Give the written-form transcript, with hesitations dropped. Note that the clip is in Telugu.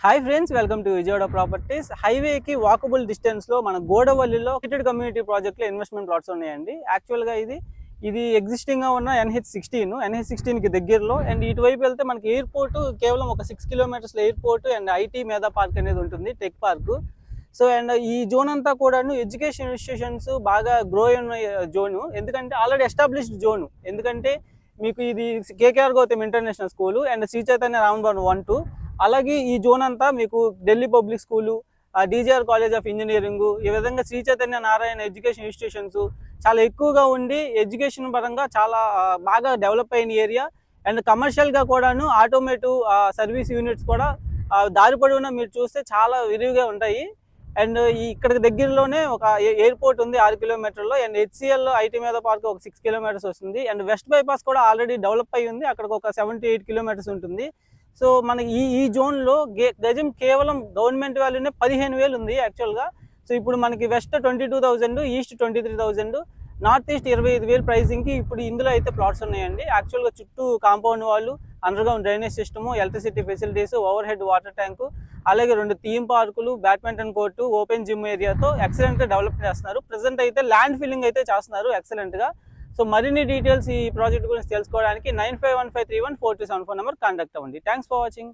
Hi friends, welcome to Vijayawada properties. హైవేకి వాకబుల్ డిస్టెన్స్లో మన గోడవల్లిలో కిటెడ్ కమ్యూనిటీ ప్రాజెక్ట్లో ఇన్వెస్ట్మెంట్ ప్లాట్స్ ఉన్నాయండి. యాక్చువల్గా ఇది ఎగ్జిస్టింగ్గా ఉన్న NH16కి దగ్గరలో. అండ్ ఇటువైపు వెళ్తే మనకి ఎయిర్పోర్ట్ కేవలం ఒక 6 కిలోమీటర్స్లో airport and IT Medha park అనేది ఉంటుంది, టెక్ పార్క్. సో అండ్ ఈ జోన్ అంతా కూడాను ఎడ్యుకేషన్ ఇన్స్టిట్యూషన్స్ బాగా గ్రో అయిన జోను, ఎందుకంటే ఆల్రెడీ ఎస్టాబ్లిష్డ్ జోను. ఎందుకంటే మీకు ఇది KKR Gautam international school and Shri Chaitanya Raman 1-2. అలాగే ఈ జోన్ అంతా మీకు Delhi public school, DGR college of engineering, ఈ విధంగా శ్రీ చైతన్య నారాయణ ఎడ్యుకేషన్ ఇన్స్టిట్యూషన్స్ చాలా ఎక్కువగా ఉండి ఎడ్యుకేషన్ పరంగా చాలా బాగా డెవలప్ అయిన ఏరియా. అండ్ కమర్షియల్గా కూడాను ఆటోమేటివ్ సర్వీస్ యూనిట్స్ కూడా దారి పొడవునా మీరు చూస్తే చాలా విరివిగా ఉంటాయి. అండ్ ఇక్కడికి దగ్గరలోనే ఒక ఎయిర్పోర్ట్ ఉంది 6 కిలోమీటర్లో. అండ్ HCL ఐటీ మీద పార్క్ ఒక 6 కిలోమీటర్స్ వస్తుంది. అండ్ వెస్ట్ బైపాస్ కూడా ఆల్రెడీ డెవలప్ అయ్యి ఉంది, అక్కడికి ఒక 7-8 కిలోమీటర్స్ ఉంటుంది. సో మనకి ఈ జోన్లో గజం కేవలం గవర్నమెంట్ వాల్యూనే 15,000 ఉంది యాక్చువల్గా. సో ఇప్పుడు మనకి వెస్ట్ 22,000, ఈస్ట్ 23,000, నార్త్ ఈస్ట్ 25,000 ప్రైసింగ్కి ఇప్పుడు ఇందులో అయితే ప్లాట్స్ ఉన్నాయండి. యాక్చువల్గా చుట్టూ కాంపౌండ్ వాళ్ళు, underground drainage system, electricity facilities, over head water tank, అలాగే 2 థీమ్ పార్కులు, బ్యాడ్మింటన్ కోర్టు, ఓపెన్ జిమ్ ఏరియాతో ఎక్సలెంట్గా డెవలప్ చేస్తున్నారు. ప్రజెంట్ అయితే ల్యాండ్ ఫిల్లింగ్ అయితే చేస్తున్నారు ఎక్సలెంట్గా. సో మరిన్ని డీటెయిల్స్ ఈ ప్రాజెక్ట్ గురించి తెలుసుకోవడానికి 9515314274 నెంబర్ కాంటాక్ట్ అవ్వండి. Thanks for watching.